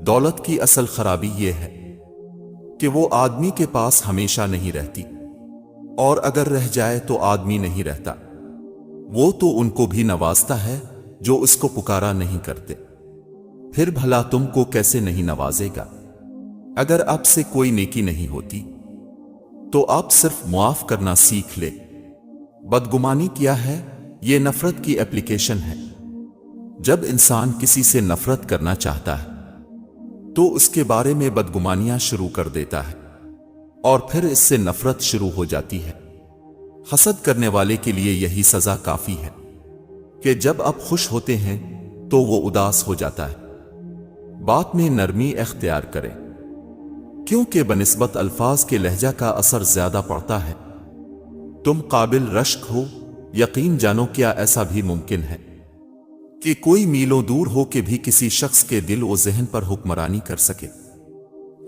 دولت کی اصل خرابی یہ ہے کہ وہ آدمی کے پاس ہمیشہ نہیں رہتی، اور اگر رہ جائے تو آدمی نہیں رہتا۔ وہ تو ان کو بھی نوازتا ہے جو اس کو پکارا نہیں کرتے، پھر بھلا تم کو کیسے نہیں نوازے گا؟ اگر آپ سے کوئی نیکی نہیں ہوتی تو آپ صرف معاف کرنا سیکھ لے۔ بدگمانی کیا ہے؟ یہ نفرت کی اپلیکیشن ہے۔ جب انسان کسی سے نفرت کرنا چاہتا ہے تو اس کے بارے میں بدگمانیاں شروع کر دیتا ہے، اور پھر اس سے نفرت شروع ہو جاتی ہے۔ حسد کرنے والے کے لیے یہی سزا کافی ہے کہ جب آپ خوش ہوتے ہیں تو وہ اداس ہو جاتا ہے۔ بات میں نرمی اختیار کریں، کیونکہ بنسبت الفاظ کے لہجہ کا اثر زیادہ پڑتا ہے۔ تم قابل رشک ہو، یقین جانو کیا ایسا بھی ممکن ہے کہ کوئی میلوں دور ہو کے بھی کسی شخص کے دل و ذہن پر حکمرانی کر سکے؟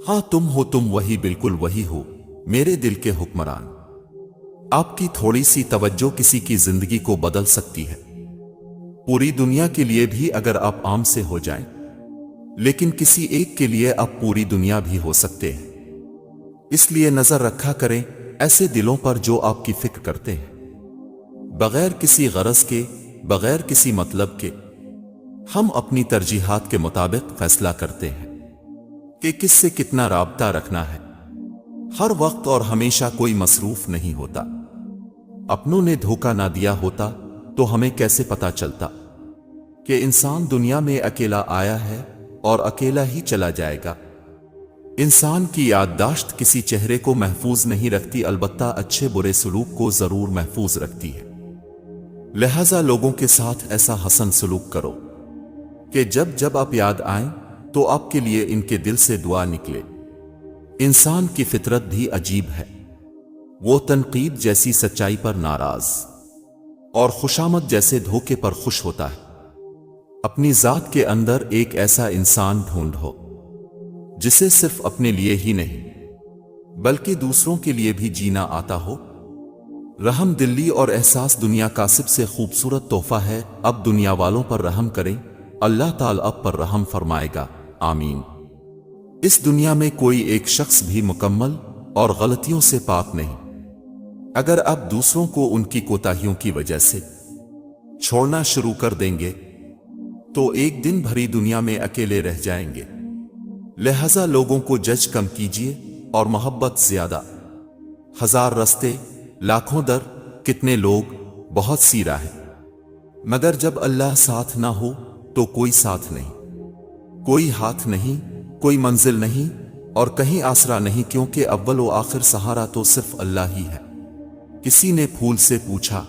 ہاں تم وہی، بالکل وہی ہو، میرے دل کے حکمران۔ آپ کی تھوڑی سی توجہ کسی کی زندگی کو بدل سکتی ہے، پوری دنیا کے لیے بھی اگر آپ عام سے ہو جائیں، لیکن کسی ایک کے لیے آپ پوری دنیا بھی ہو سکتے ہیں۔ اس لیے نظر رکھا کریں ایسے دلوں پر جو آپ کی فکر کرتے ہیں، بغیر کسی غرض کے، بغیر کسی مطلب کے۔ ہم اپنی ترجیحات کے مطابق فیصلہ کرتے ہیں کہ کس سے کتنا رابطہ رکھنا ہے۔ ہر وقت اور ہمیشہ کوئی مصروف نہیں ہوتا۔ اپنوں نے دھوکہ نہ دیا ہوتا تو ہمیں کیسے پتا چلتا کہ انسان دنیا میں اکیلا آیا ہے اور اکیلا ہی چلا جائے گا؟ انسان کی یادداشت کسی چہرے کو محفوظ نہیں رکھتی، البتہ اچھے برے سلوک کو ضرور محفوظ رکھتی ہے۔ لہذا لوگوں کے ساتھ ایسا حسن سلوک کرو کہ جب آپ یاد آئیں تو آپ کے لیے ان کے دل سے دعا نکلے۔ انسان کی فطرت بھی عجیب ہے، وہ تنقید جیسی سچائی پر ناراض اور خوشامد جیسے دھوکے پر خوش ہوتا ہے۔ اپنی ذات کے اندر ایک ایسا انسان ڈھونڈو جسے صرف اپنے لیے ہی نہیں بلکہ دوسروں کے لیے بھی جینا آتا ہو۔ رحم دلی اور احساس دنیا کا سب سے خوبصورت تحفہ ہے۔ اب دنیا والوں پر رحم کریں، اللہ تعالیٰ اب پر رحم فرمائے گا، آمین۔ اس دنیا میں کوئی ایک شخص بھی مکمل اور غلطیوں سے پاک نہیں۔ اگر آپ دوسروں کو ان کی کوتاہیوں کی وجہ سے چھوڑنا شروع کر دیں گے تو ایک دن بھری دنیا میں اکیلے رہ جائیں گے۔ لہذا لوگوں کو جج کم کیجیے اور محبت زیادہ۔ ہزار رستے، لاکھوں در، کتنے لوگ، بہت سی راہیں، مگر جب اللہ ساتھ نہ ہو تو کوئی ساتھ نہیں، کوئی ہاتھ نہیں، کوئی منزل نہیں، اور کہیں آسرا نہیں، کیونکہ اول و آخر سہارا تو صرف اللہ ہی ہے۔ کسی نے پھول سے پوچھا،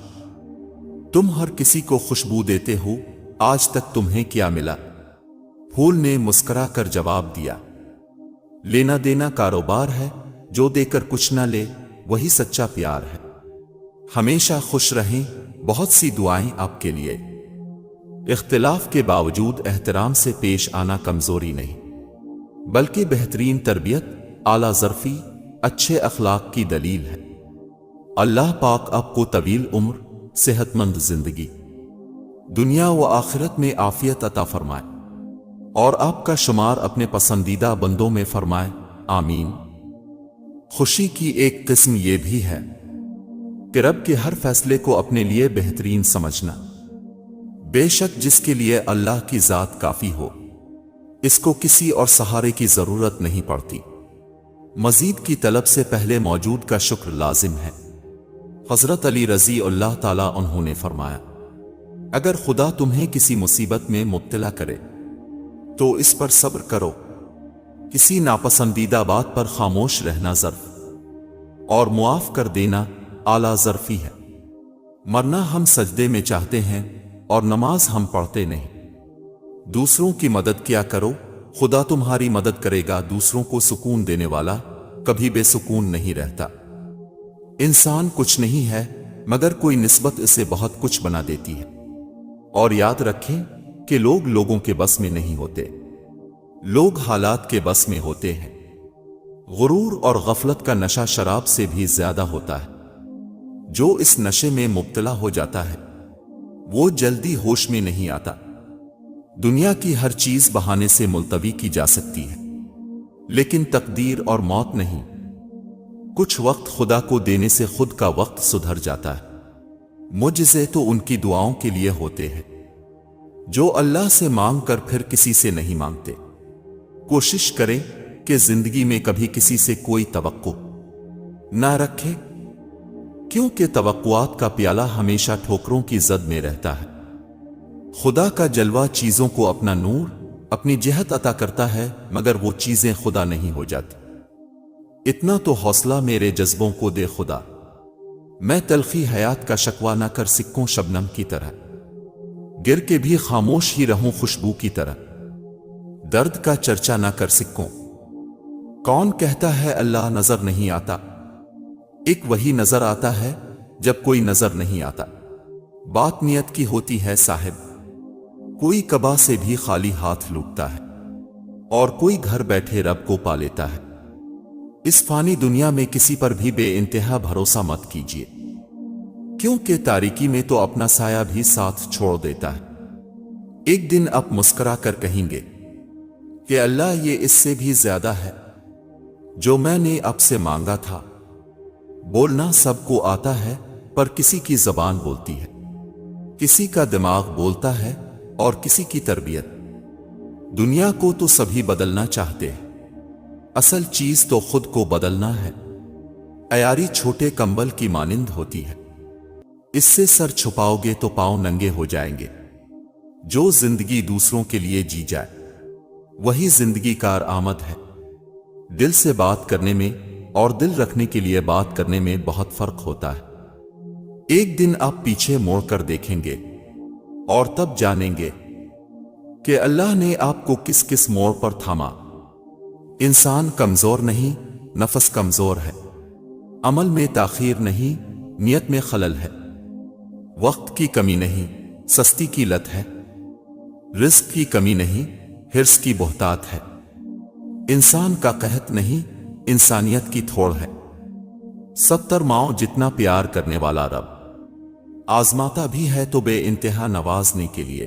تم ہر کسی کو خوشبو دیتے ہو، آج تک تمہیں کیا ملا؟ پھول نے مسکرا کر جواب دیا، لینا دینا کاروبار ہے، جو دے کر کچھ نہ لے وہی سچا پیار ہے۔ ہمیشہ خوش رہیں، بہت سی دعائیں آپ کے لیے۔ اختلاف کے باوجود احترام سے پیش آنا کمزوری نہیں بلکہ بہترین تربیت، اعلیٰ ظرفی، اچھے اخلاق کی دلیل ہے۔ اللہ پاک آپ کو طویل عمر، صحت مند زندگی، دنیا و آخرت میں عافیت عطا فرمائے، اور آپ کا شمار اپنے پسندیدہ بندوں میں فرمائے، آمین۔ خوشی کی ایک قسم یہ بھی ہے کہ رب کے ہر فیصلے کو اپنے لیے بہترین سمجھنا۔ بے شک جس کے لیے اللہ کی ذات کافی ہو، اس کو کسی اور سہارے کی ضرورت نہیں پڑتی۔ مزید کی طلب سے پہلے موجود کا شکر لازم ہے۔ حضرت علی رضی اللہ تعالیٰ عنہ نے فرمایا، اگر خدا تمہیں کسی مصیبت میں مبتلا کرے تو اس پر صبر کرو۔ کسی ناپسندیدہ بات پر خاموش رہنا ظرف اور معاف کر دینا اعلیٰ ظرفی ہے۔ مرنا ہم سجدے میں چاہتے ہیں اور نماز ہم پڑھتے نہیں۔ دوسروں کی مدد کیا کرو، خدا تمہاری مدد کرے گا۔ دوسروں کو سکون دینے والا کبھی بے سکون نہیں رہتا۔ انسان کچھ نہیں ہے مگر کوئی نسبت اسے بہت کچھ بنا دیتی ہے۔ اور یاد رکھیں کہ لوگ لوگوں کے بس میں نہیں ہوتے، لوگ حالات کے بس میں ہوتے ہیں۔ غرور اور غفلت کا نشہ شراب سے بھی زیادہ ہوتا ہے۔ جو اس نشے میں مبتلا ہو جاتا ہے وہ جلدی ہوش میں نہیں آتا۔ دنیا کی ہر چیز بہانے سے ملتوی کی جا سکتی ہے، لیکن تقدیر اور موت نہیں۔ کچھ وقت خدا کو دینے سے خود کا وقت سدھر جاتا ہے۔ معجزے تو ان کی دعاؤں کے لیے ہوتے ہیں جو اللہ سے مانگ کر پھر کسی سے نہیں مانگتے۔ کوشش کریں کہ زندگی میں کبھی کسی سے کوئی توقع نہ رکھے، کیونکہ توقعات کا پیالہ ہمیشہ ٹھوکروں کی زد میں رہتا ہے۔ خدا کا جلوہ چیزوں کو اپنا نور، اپنی جہت عطا کرتا ہے، مگر وہ چیزیں خدا نہیں ہو جاتی۔ اتنا تو حوصلہ میرے جذبوں کو دے خدا، میں تلخی حیات کا شکوہ نہ کر سکوں شبنم کی طرح، گر کے بھی خاموش ہی رہوں خوشبو کی طرح، درد کا چرچا نہ کر سکوں۔ کون کہتا ہے اللہ نظر نہیں آتا؟ ایک وہی نظر آتا ہے جب کوئی نظر نہیں آتا۔ بات نیت کی ہوتی ہے صاحب، کوئی کعبہ سے بھی خالی ہاتھ لوٹتا ہے، اور کوئی گھر بیٹھے رب کو پا لیتا ہے۔ اس فانی دنیا میں کسی پر بھی بے انتہا بھروسہ مت کیجیے، کیونکہ تاریکی میں تو اپنا سایہ بھی ساتھ چھوڑ دیتا ہے۔ ایک دن آپ مسکرا کر کہیں گے کہ اللہ یہ اس سے بھی زیادہ ہے جو میں نے اب سے مانگا تھا۔ بولنا سب کو آتا ہے، پر کسی کی زبان بولتی ہے، کسی کا دماغ بولتا ہے، اور کسی کی تربیت۔ دنیا کو تو سبھی بدلنا چاہتے ہیں، اصل چیز تو خود کو بدلنا ہے۔ عیاری چھوٹے کمبل کی مانند ہوتی ہے، اس سے سر چھپاؤ گے تو پاؤں ننگے ہو جائیں گے۔ جو زندگی دوسروں کے لیے جی جائے وہی زندگی کار آمد ہے۔ دل سے بات کرنے میں اور دل رکھنے کے لیے بات کرنے میں بہت فرق ہوتا ہے۔ ایک دن آپ پیچھے موڑ کر دیکھیں گے اور تب جانیں گے کہ اللہ نے آپ کو کس کس موڑ پر تھاما۔ انسان کمزور نہیں، نفس کمزور ہے، عمل میں تاخیر نہیں، نیت میں خلل ہے، وقت کی کمی نہیں، سستی کی لت ہے، رزق کی کمی نہیں، حرص کی بہتات ہے، انسان کا قحط نہیں، انسانیت کی تھوڑ ہے۔ 70 ماؤں جتنا پیار کرنے والا رب آزماتا بھی ہے تو بے انتہا نوازنے کے لیے۔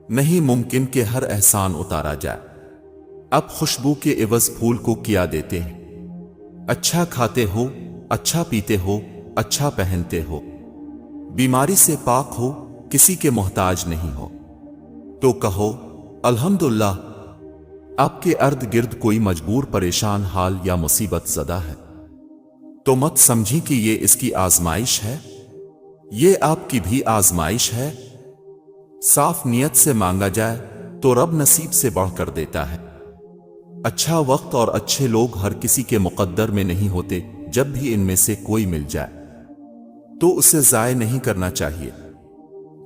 نہیں ممکن کہ ہر احسان اتارا جائے۔ اب خوشبو کے عوض پھول کو کیا دیتے ہیں؟ اچھا کھاتے ہو، اچھا پیتے ہو، اچھا پہنتے ہو، بیماری سے پاک ہو، کسی کے محتاج نہیں ہو، تو کہو الحمدللہ۔ آپ کے ارد گرد کوئی مجبور، پریشان حال یا مصیبت زدہ ہے تو مت سمجھیں کہ یہ اس کی آزمائش ہے، یہ آپ کی بھی آزمائش ہے۔ صاف نیت سے مانگا جائے تو رب نصیب سے بڑھ کر دیتا ہے۔ اچھا وقت اور اچھے لوگ ہر کسی کے مقدر میں نہیں ہوتے، جب بھی ان میں سے کوئی مل جائے تو اسے ضائع نہیں کرنا چاہیے۔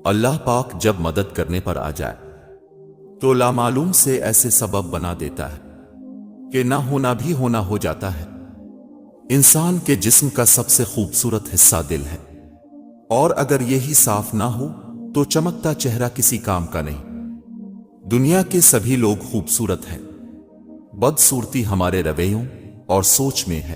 اللہ پاک جب مدد کرنے پر آ جائے تو لامعلوم سے ایسے سبب بنا دیتا ہے کہ نہ ہونا بھی ہونا ہو جاتا ہے۔ انسان کے جسم کا سب سے خوبصورت حصہ دل ہے، اور اگر یہی صاف نہ ہو تو چمکتا چہرہ کسی کام کا نہیں۔ دنیا کے سبھی لوگ خوبصورت ہیں، بدصورتی ہمارے رویوں اور سوچ میں ہے۔